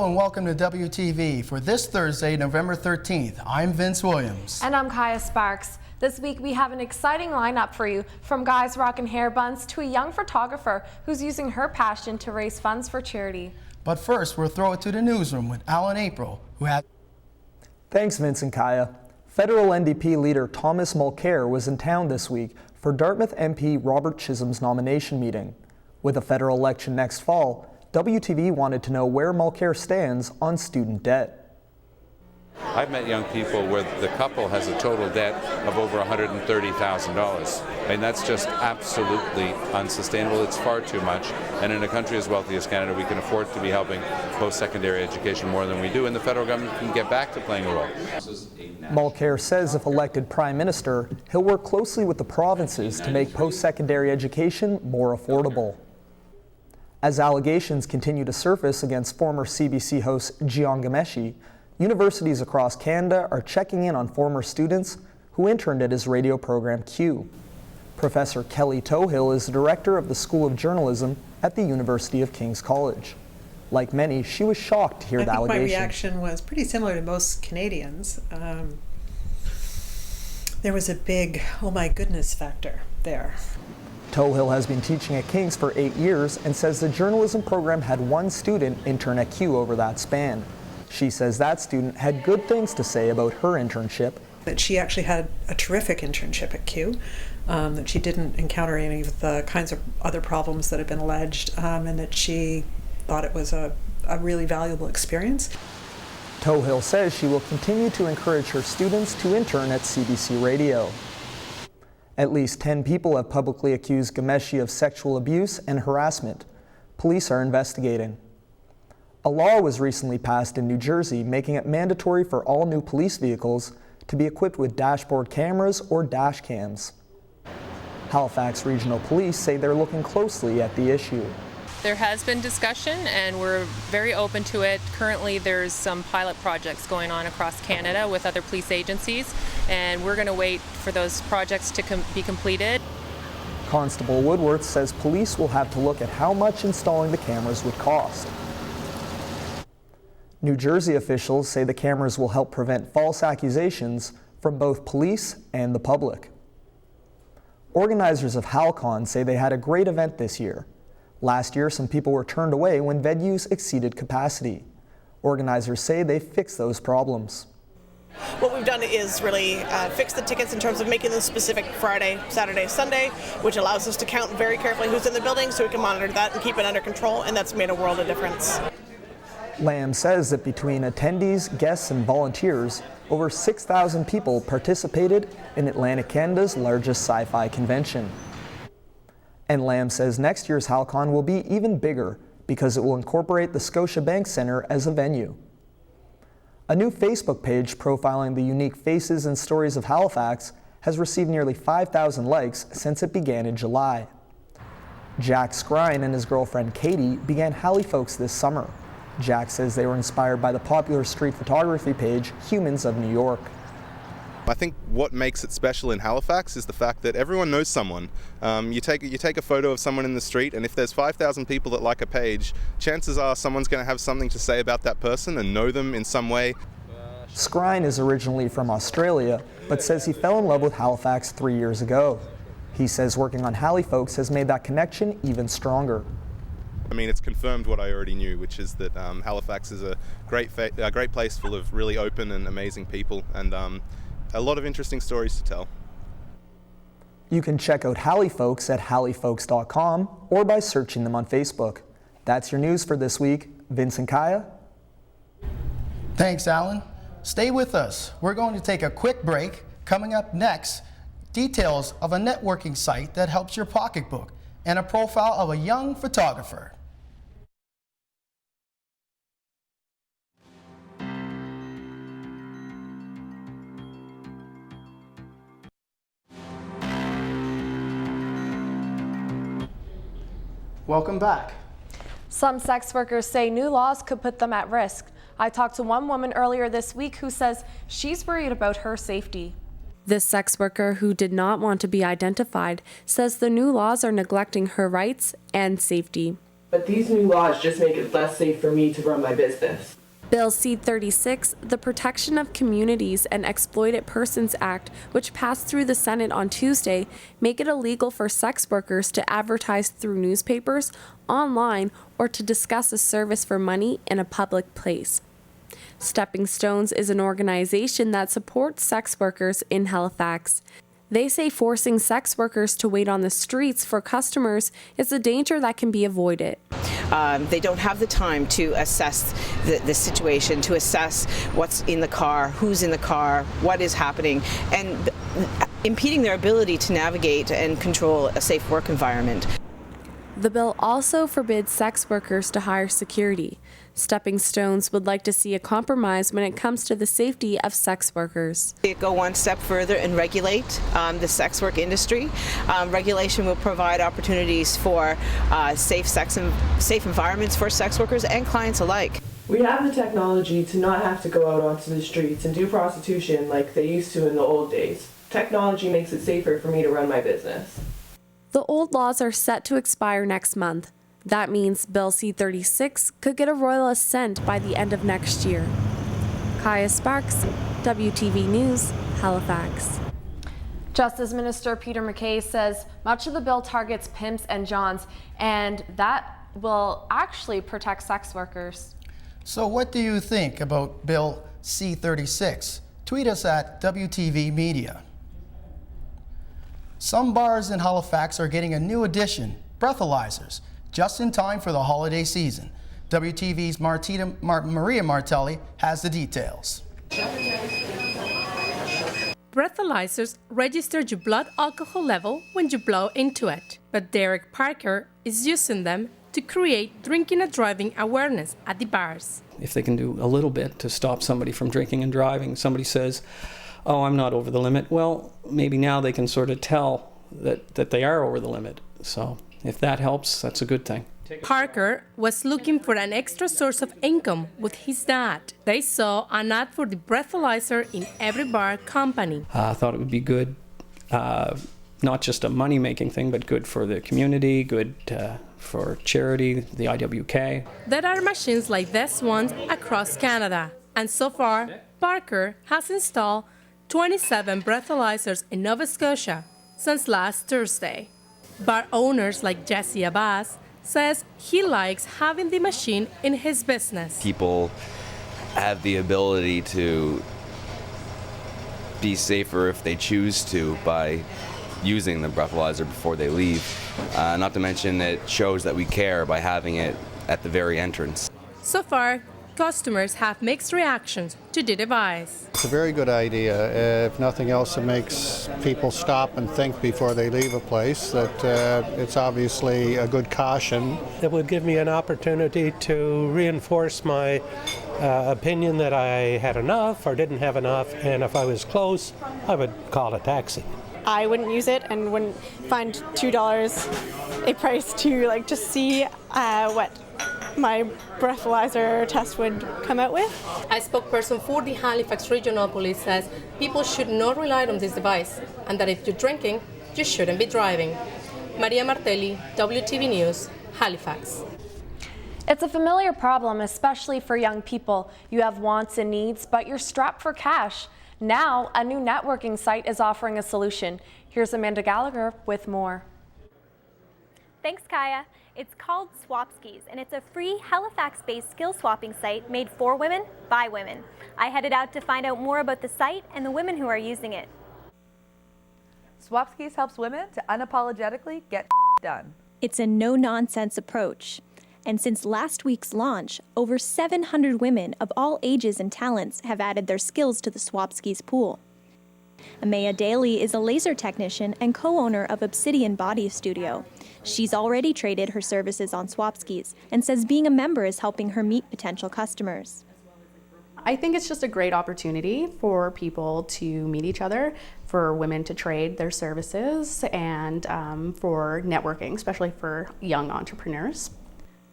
and welcome to WTV for this Thursday, November 13th. I'm Vince Williams. And I'm Kaya Sparks. This week we have an exciting lineup for you, from guys rocking hair buns to a young photographer who's using her passion to raise funds for charity. But first, we'll throw it to the newsroom with Alan April, who had... Thanks, Vince and Kaya. Federal NDP leader Thomas Mulcair was in town this week for Dartmouth MP Robert Chisholm's nomination meeting. With a federal election next fall, WTV wanted to know where Mulcair stands on student debt. I've met young people where the couple has a total debt of over $130,000. And that's just absolutely unsustainable. It's far too much. And in a country as wealthy as Canada, we can afford to be helping post-secondary education more than we do, and the federal government can get back to playing a role. Mulcair says if elected Prime Minister, he'll work closely with the provinces to make post-secondary education more affordable. As allegations continue to surface against former CBC host Jian Ghomeshi, universities across Canada are checking in on former students who interned at his radio program Q. Professor Kelly Tohill is the director of the School of Journalism at the University of King's College. Like many, she was shocked to hear the allegation. My reaction was pretty similar to most Canadians. There was a big, oh my goodness factor there. Tohill has been teaching at King's for 8 years and says the journalism program had one student intern at Q over that span. She says that student had good things to say about her internship. That she actually had a terrific internship at Q, that she didn't encounter any of the kinds of other problems that have been alleged, and that she thought it was a really valuable experience. Tohill says she will continue to encourage her students to intern at CBC Radio. At least 10 people have publicly accused Ghomeshi of sexual abuse and harassment. Police are investigating. A law was recently passed in New Jersey making it mandatory for all new police vehicles to be equipped with dashboard cameras or dash cams. Halifax Regional Police say they're looking closely at the issue. There has been discussion and we're very open to it. Currently there's some pilot projects going on across Canada with other police agencies, and we're going to wait for those projects to be completed. Constable Woodworth says police will have to look at how much installing the cameras would cost. New Jersey officials say the cameras will help prevent false accusations from both police and the public. Organizers of HalCon say they had a great event this year. Last year, some people were turned away when venues exceeded capacity. Organizers say they fixed those problems. What we've done is really fix the tickets in terms of making them specific Friday, Saturday, Sunday, which allows us to count very carefully who's in the building so we can monitor that and keep it under control, and that's made a world of difference. Lamb says that between attendees, guests, and volunteers, over 6,000 people participated in Atlantic Canada's largest sci-fi convention. And Lamb says next year's HalCon will be even bigger because it will incorporate the Scotiabank Centre as a venue. A new Facebook page profiling the unique faces and stories of Halifax has received nearly 5,000 likes since it began in July. Jack Scrine and his girlfriend Katie began Halifolks this summer. Jack says they were inspired by the popular street photography page Humans of New York. I think what makes it special in Halifax is the fact that everyone knows someone. You take a photo of someone in the street, and if there's 5,000 people that like a page, chances are someone's going to have something to say about that person and know them in some way. Scrine is originally from Australia, but says he fell in love with Halifax 3 years ago. He says working on Halifolks has made that connection even stronger. I mean, it's confirmed what I already knew, which is that Halifax is a great place full of really open and amazing people, and a lot of interesting stories to tell. You can check out Halifolks at halifolks.com or by searching them on Facebook. That's your news for this week. Vince and Kaya. Thanks, Alan. Stay with us. We're going to take a quick break. Coming up next, details of a networking site that helps your pocketbook and a profile of a young photographer. Welcome back. Some sex workers say new laws could put them at risk. I talked to one woman earlier this week who says she's worried about her safety. This sex worker, who did not want to be identified, says the new laws are neglecting her rights and safety. But these new laws just make it less safe for me to run my business. Bill C-36, the Protection of Communities and Exploited Persons Act, which passed through the Senate on Tuesday, make it illegal for sex workers to advertise through newspapers, online, or to discuss a service for money in a public place. Stepping Stones is an organization that supports sex workers in Halifax. They say forcing sex workers to wait on the streets for customers is a danger that can be avoided. They don't have the time to assess the situation, to assess what's in the car, who's in the car, what is happening, and impeding their ability to navigate and control a safe work environment. The bill also forbids sex workers to hire security. Stepping Stones would like to see a compromise when it comes to the safety of sex workers. They go one step further and regulate the sex work industry. Regulation will provide opportunities for safe environments for sex workers and clients alike. We have the technology to not have to go out onto the streets and do prostitution like they used to in the old days. Technology makes it safer for me to run my business. The old laws are set to expire next month. That means Bill C-36 could get a royal assent by the end of next year. Kaya Sparks, WTV News, Halifax. Justice Minister Peter MacKay says much of the bill targets pimps and johns, and that will actually protect sex workers. So what do you think about Bill C-36? Tweet us at WTV Media. Some bars in Halifax are getting a new addition, Breathalyzers, just in time for the holiday season. WTV's Maria Martelli has the details. Breathalyzers register your blood alcohol level when you blow into it, but Derek Parker is using them to create drinking and driving awareness at the bars. If they can do a little bit to stop somebody from drinking and driving, somebody says, oh, I'm not over the limit, well, maybe now they can sort of tell that they are over the limit. So if that helps, that's a good thing. Parker was looking for an extra source of income with his dad. They saw an ad for the breathalyzer in every bar company. I thought it would be good, not just a money-making thing, but good for the community, good for charity, the IWK. There are machines like this one across Canada, and so far, Parker has installed 27 breathalyzers in Nova Scotia since last Thursday. Bar owners like Jesse Abbas says he likes having the machine in his business. People have the ability to be safer if they choose to by using the breathalyzer before they leave. Not to mention it shows that we care by having it at the very entrance. So far, customers have mixed reactions to the device. It's a very good idea. If nothing else, it makes people stop and think before they leave a place. That it's obviously a good caution. It would give me an opportunity to reinforce my opinion that I had enough or didn't have enough, and if I was close, I would call a taxi. I wouldn't use it and wouldn't find $2 a price to just see what my breathalyzer test would come out with. A spokesperson for the Halifax Regional Police says people should not rely on this device and that if you're drinking, you shouldn't be driving. Maria Martelli, WTV News, Halifax. It's a familiar problem, especially for young people. You have wants and needs, but you're strapped for cash. Now, a new networking site is offering a solution. Here's Amanda Gallagher with more. Thanks, Kaya. It's called Swapskis, and it's a free Halifax-based skill swapping site made for women by women. I headed out to find out more about the site and the women who are using it. Swapskis helps women to unapologetically get done. It's a no-nonsense approach. And since last week's launch, over 700 women of all ages and talents have added their skills to the Swapskis pool. Amaya Daly is a laser technician and co-owner of Obsidian Body Studio. She's already traded her services on Swapskis and says being a member is helping her meet potential customers. I think it's just a great opportunity for people to meet each other, for women to trade their services, and for networking, especially for young entrepreneurs.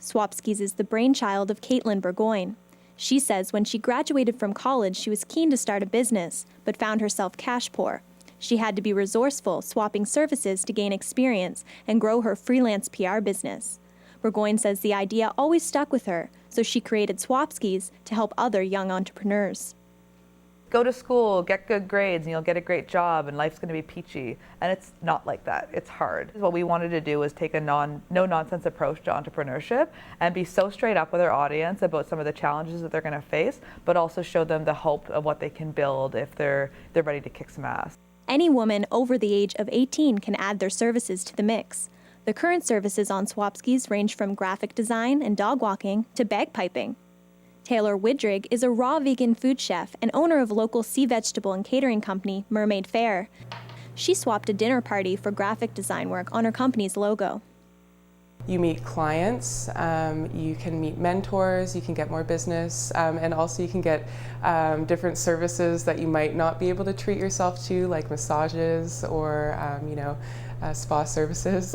Swapskis is the brainchild of Caitlin Burgoyne. She says when she graduated from college, she was keen to start a business, but found herself cash poor. She had to be resourceful, swapping services to gain experience and grow her freelance PR business. Burgoyne says the idea always stuck with her, so she created Swapskis to help other young entrepreneurs. Go to school, get good grades, and you'll get a great job, and life's going to be peachy. And it's not like that. It's hard. What we wanted to do was take a no-nonsense approach to entrepreneurship and be so straight up with our audience about some of the challenges that they're going to face, but also show them the hope of what they can build if they're ready to kick some ass. Any woman over the age of 18 can add their services to the mix. The current services on Swapskis range from graphic design and dog walking to bagpiping. Taylor Widrig is a raw vegan food chef and owner of local sea vegetable and catering company Mermaid Fare. She swapped a dinner party for graphic design work on her company's logo. You meet clients, you can meet mentors, you can get more business, and also you can get different services that you might not be able to treat yourself to, like massages or spa services.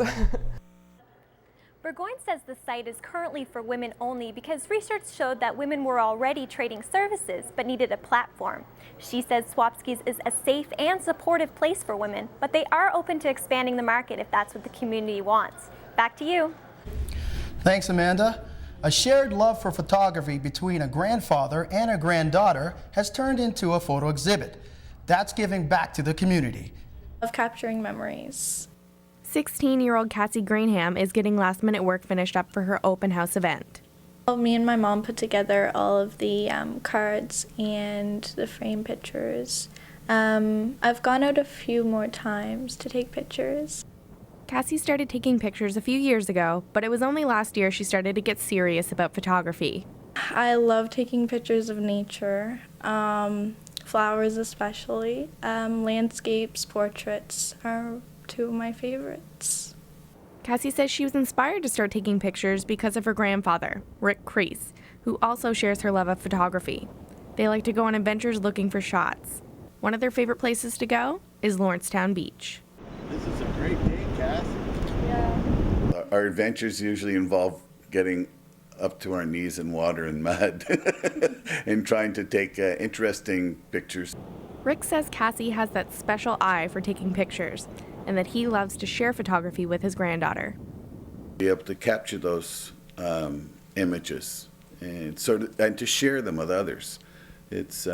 Burgoyne says the site is currently for women only because research showed that women were already trading services but needed a platform. She says Swapskis is a safe and supportive place for women, but they are open to expanding the market if that's what the community wants. Back to you. Thanks, Amanda. A shared love for photography between a grandfather and a granddaughter has turned into a photo exhibit. That's giving back to the community. Of capturing memories. 16-year-old Cassie Greenham is getting last-minute work finished up for her open house event. Me and my mom put together all of the cards and the frame pictures. I've gone out a few more times to take pictures. Cassie started taking pictures a few years ago, but it was only last year she started to get serious about photography. I love taking pictures of nature, flowers especially. Landscapes, portraits are two of my favorites. Cassie says she was inspired to start taking pictures because of her grandfather, Rick Crease, who also shares her love of photography. They like to go on adventures looking for shots. One of their favorite places to go is Lawrencetown Beach. This is a great day, Cass. Yeah. Our adventures usually involve getting up to our knees in water and mud and trying to take interesting pictures. Rick says Cassie has that special eye for taking pictures and that he loves to share photography with his granddaughter. Be able to capture those images and to share them with others. It's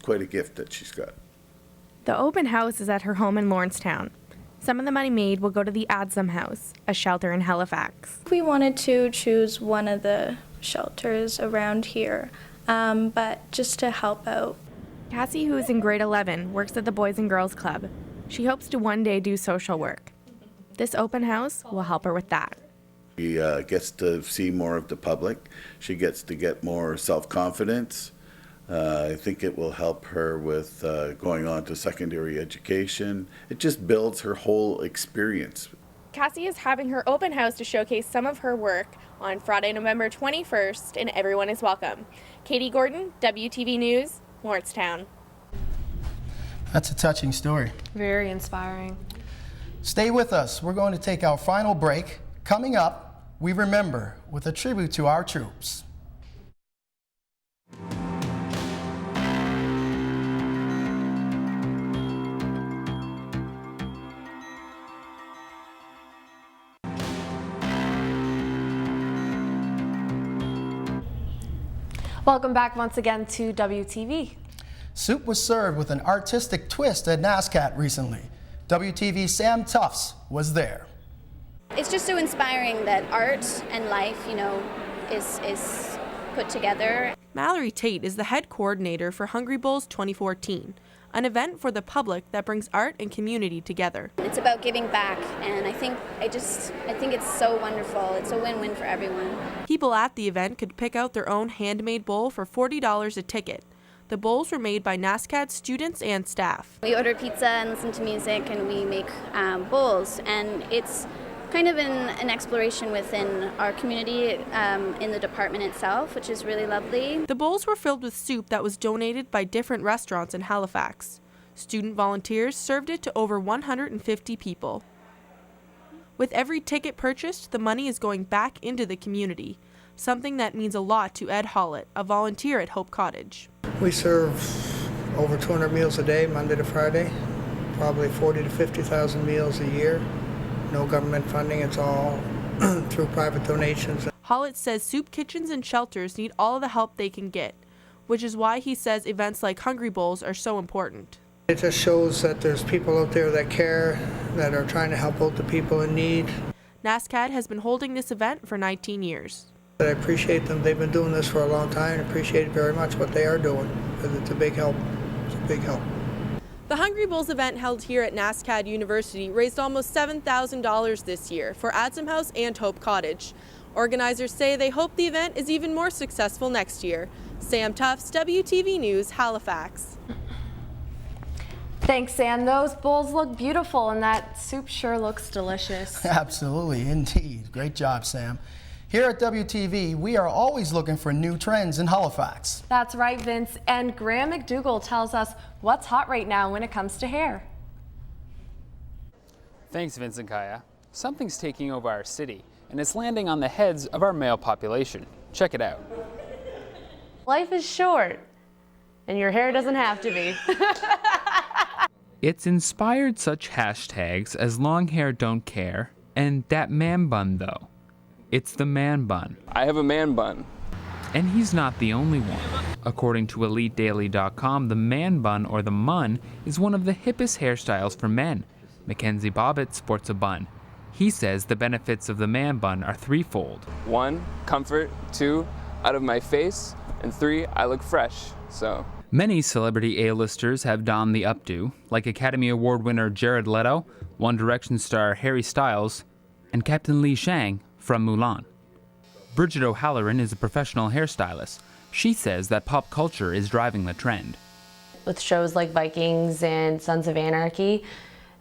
quite a gift that she's got. The open house is at her home in Lawrencetown. Some of the money made will go to the Adsum House, a shelter in Halifax. We wanted to choose one of the shelters around here, but just to help out. Cassie, who is in grade 11, works at the Boys and Girls Club. She hopes to one day do social work. This open house will help her with that. She gets to see more of the public. She gets to get more self-confidence. I think it will help her with going on to secondary education. It just builds her whole experience. Cassie is having her open house to showcase some of her work on Friday, November 21st, and everyone is welcome. Katie Gordon, WTV News, Lawrencetown. That's a touching story. Very inspiring. Stay with us. We're going to take our final break. Coming up, we remember with a tribute to our troops. Welcome back once again to WTV. Soup was served with an artistic twist at NASCAT recently. WTV's Sam Tufts was there. It's just so inspiring that art and life, is put together. Mallory Tate is the head coordinator for Hungry Bowls 2014, an event for the public that brings art and community together. It's about giving back, and I think it's so wonderful. It's a win-win for everyone. People at the event could pick out their own handmade bowl for $40 a ticket. The bowls were made by NASCAD students and staff. We order pizza and listen to music, and we make bowls, and it's kind of an exploration within our community in the department itself, which is really lovely. The bowls were filled with soup that was donated by different restaurants in Halifax. Student volunteers served it to over 150 people. With every ticket purchased, the money is going back into the community, something that means a lot to Ed Hollett, a volunteer at Hope Cottage. We serve over 200 meals a day, Monday to Friday, probably 40 to 50,000 meals a year. No government funding, it's all through private donations. Hollett says soup kitchens and shelters need all the help they can get, which is why he says events like Hungry Bowls are so important. It just shows that there's people out there that care, that are trying to help out the people in need. NASCAD has been holding this event for 19 years. I appreciate them. They've been doing this for a long time. I appreciate very much what they are doing, because it's a big help. It's a big help. The Hungry Bowls event held here at NASCAD University raised almost $7,000 this year for Adsum House and Hope Cottage. Organizers say they hope the event is even more successful next year. Sam Tufts, WTV News, Halifax. Thanks, Sam. Those bowls look beautiful, and that soup sure looks delicious. Absolutely, indeed. Great job, Sam. Here at WTV, we are always looking for new trends in Halifax. That's right, Vince. And Graham McDougall tells us what's hot right now when it comes to hair. Thanks, Vince and Kaya. Something's taking over our city, and it's landing on the heads of our male population. Check it out. Life is short, and your hair doesn't have to be. It's inspired such hashtags as long hair don't care and that man bun though. It's the man bun. I have a man bun. And he's not the only one. According to EliteDaily.com, the man bun or the mun is one of the hippest hairstyles for men. Mackenzie Bobbitt sports a bun. He says the benefits of the man bun are threefold. 1, comfort. 2, out of my face. And 3, I look fresh. So many celebrity A-listers have donned the updo, like Academy Award winner Jared Leto, One Direction star Harry Styles, and Captain Li Shang from Mulan. Bridget O'Halloran is a professional hairstylist. She says that pop culture is driving the trend. With shows like Vikings and Sons of Anarchy,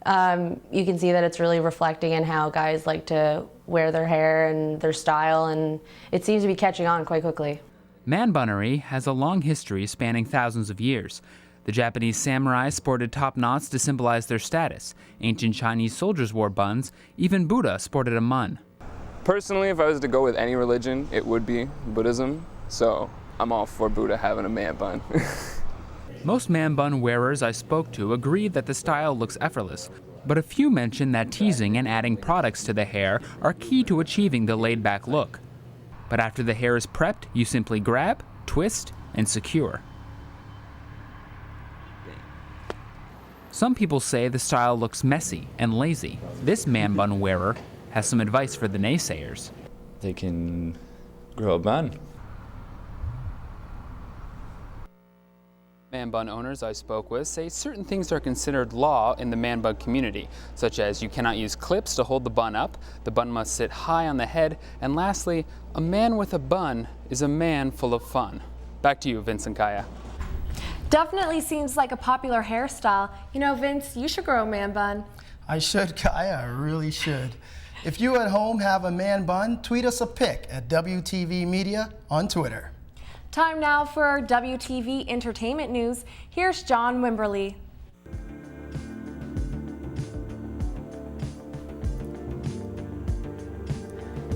you can see that it's really reflecting in how guys like to wear their hair and their style, and it seems to be catching on quite quickly. Man bunnery has a long history spanning thousands of years. The Japanese samurai sported top knots to symbolize their status. Ancient Chinese soldiers wore buns. Even Buddha sported a mun. Personally, if I was to go with any religion, it would be Buddhism. So I'm all for Buddha having a man bun. Most man bun wearers I spoke to agreed that the style looks effortless, but a few mentioned that teasing and adding products to the hair are key to achieving the laid-back look. But after the hair is prepped, you simply grab, twist, and secure. Some people say the style looks messy and lazy. This man bun wearer has some advice for the naysayers. They can grow a bun. Man bun owners I spoke with say certain things are considered law in the man bun community, such as you cannot use clips to hold the bun up, the bun must sit high on the head, and lastly, a man with a bun is a man full of fun. Back to you, Vince and Kaya. Definitely seems like a popular hairstyle. You know, Vince, you should grow a man bun. I should, Kaya, I really should. If you at home have a man bun, tweet us a pic at WTV Media on Twitter. Time now for WTV Entertainment News. Here's John Wimberly.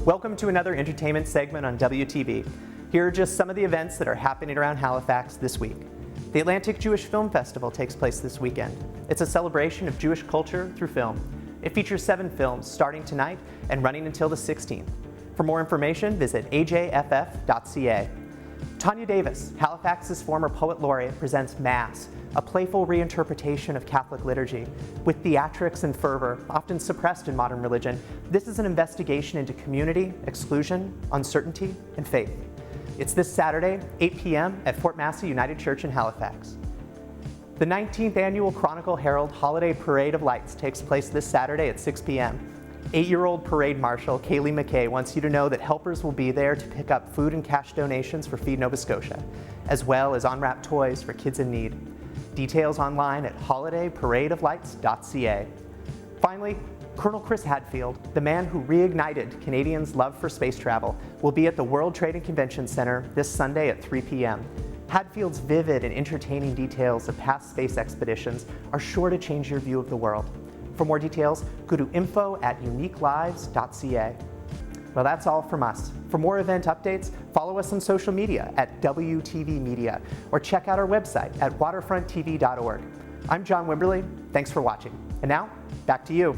Welcome to another entertainment segment on WTV. Here are just some of the events that are happening around Halifax this week. The Atlantic Jewish Film Festival takes place this weekend. It's a celebration of Jewish culture through film. It features 7 films starting tonight and running until the 16th. For more information, visit ajff.ca. Tanya Davis, Halifax's former poet laureate, presents Mass, a playful reinterpretation of Catholic liturgy. With theatrics and fervor, often suppressed in modern religion, this is an investigation into community, exclusion, uncertainty, and faith. It's this Saturday, 8 p.m. at Fort Massey United Church in Halifax. The 19th Annual Chronicle Herald Holiday Parade of Lights takes place this Saturday at 6 p.m. 8-year-old parade marshal Kaylee McKay wants you to know that helpers will be there to pick up food and cash donations for Feed Nova Scotia, as well as unwrapped toys for kids in need. Details online at holidayparadeoflights.ca. Finally, Colonel Chris Hadfield, the man who reignited Canadians' love for space travel, will be at the World Trade and Convention Center this Sunday at 3 p.m. Hadfield's vivid and entertaining details of past space expeditions are sure to change your view of the world. For more details, go to info@uniquelives.ca. Well, that's all from us. For more event updates, follow us on social media at WTV Media or check out our website at waterfronttv.org. I'm John Wimberly. Thanks for watching. And now, back to you.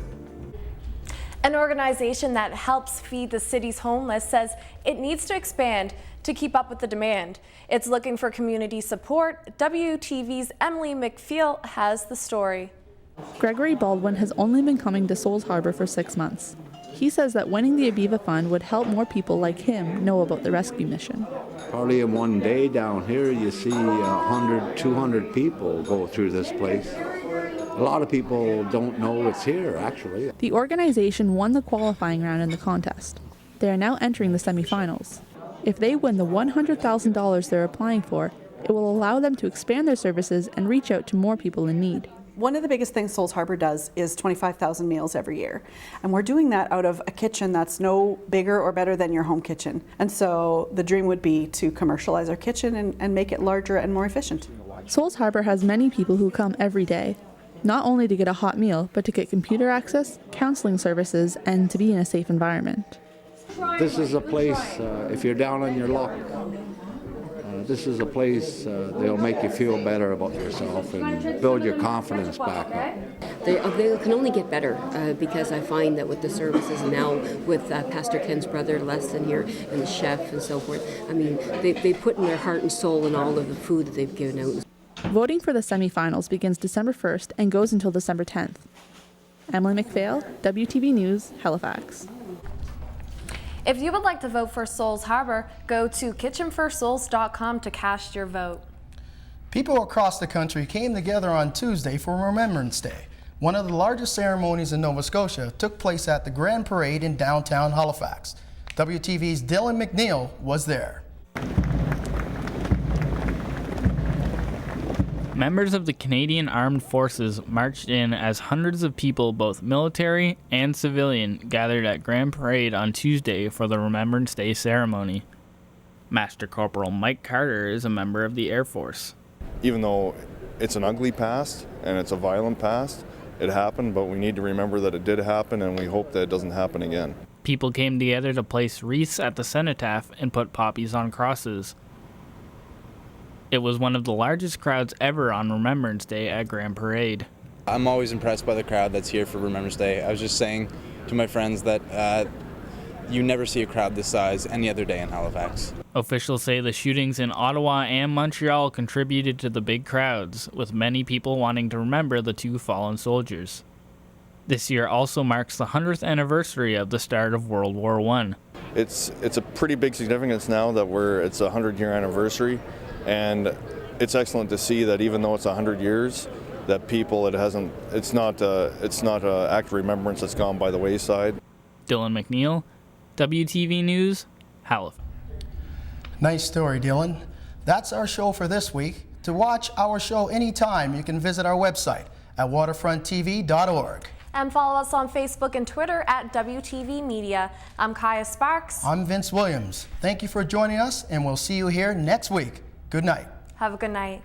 An organization that helps feed the city's homeless says it needs to expand to keep up with the demand. It's looking for community support. WTV's Emily McPhail has the story. Gregory Baldwin has only been coming to Souls Harbor for 6 months. He says that winning the Aviva Fund would help more people like him know about the rescue mission. Probably in one day down here you see 100, 200 people go through this place. A lot of people don't know it's here, actually. The organization won the qualifying round in the contest. They are now entering the semifinals. If they win the $100,000 they're applying for, it will allow them to expand their services and reach out to more people in need. One of the biggest things Souls Harbor does is 25,000 meals every year. And we're doing that out of a kitchen that's no bigger or better than your home kitchen. And so the dream would be to commercialize our kitchen and make it larger and more efficient. Souls Harbor has many people who come every day, not only to get a hot meal, but to get computer access, counseling services, and to be in a safe environment. This is a place, if you're down on your luck, this is a place that'll make you feel better about yourself and build your confidence back up. They can only get better because I find that with the services now with Pastor Ken's brother Les in here and the chef and so forth, I mean, they put in their heart and soul in all of the food that they've given out. Voting for the semifinals begins December 1st and goes until December 10th. Emily McPhail, WTV News, Halifax. If you would like to vote for Souls Harbor, go to kitchenforsouls.com to cast your vote. People across the country came together on Tuesday for Remembrance Day. One of the largest ceremonies in Nova Scotia took place at the Grand Parade in downtown Halifax. WTV's Dylan McNeil was there. Members of the Canadian Armed Forces marched in as hundreds of people, both military and civilian, gathered at Grand Parade on Tuesday for the Remembrance Day ceremony. Master Corporal Mike Carter is a member of the Air Force. Even though it's an ugly past and it's a violent past, it happened, but we need to remember that it did happen and we hope that it doesn't happen again. People came together to place wreaths at the cenotaph and put poppies on crosses. It was one of the largest crowds ever on Remembrance Day at Grand Parade. I'm always impressed by the crowd that's here for Remembrance Day. I was just saying to my friends that you never see a crowd this size any other day in Halifax. Officials say the shootings in Ottawa and Montreal contributed to the big crowds, with many people wanting to remember the two fallen soldiers. This year also marks the 100th anniversary of the start of World War I. It's a pretty big significance now that it's a 100-year anniversary. And it's excellent to see that even though it's 100 years, that people, it's not an act of remembrance that's gone by the wayside. Dylan McNeil, WTV News, Halifax. Nice story, Dylan. That's our show for this week. To watch our show anytime, you can visit our website at waterfronttv.org. And follow us on Facebook and Twitter at WTV Media. I'm Kaya Sparks. I'm Vince Williams. Thank you for joining us, and we'll see you here next week. Good night. Have a good night.